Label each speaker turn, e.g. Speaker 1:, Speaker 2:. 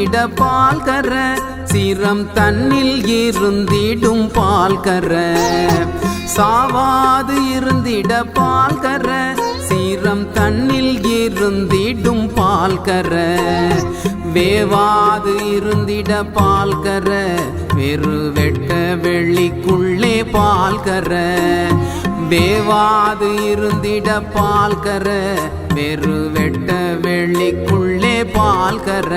Speaker 1: இருந்திட பால் கற சீரம் தன்னில் இருந்திடும் பால் கற சாவாது இருந்திட பால் கற சீரம் தன்னில் இருந்திடும் பால் கற வேவாது இருந்திட பால் கற வெறு வெட்ட வெள்ளிக்குள்ளே பால் கற வேவாது இருந்திட பால் கற வெறு வெட்ட வெள்ளிக்குள்ளே பால் கற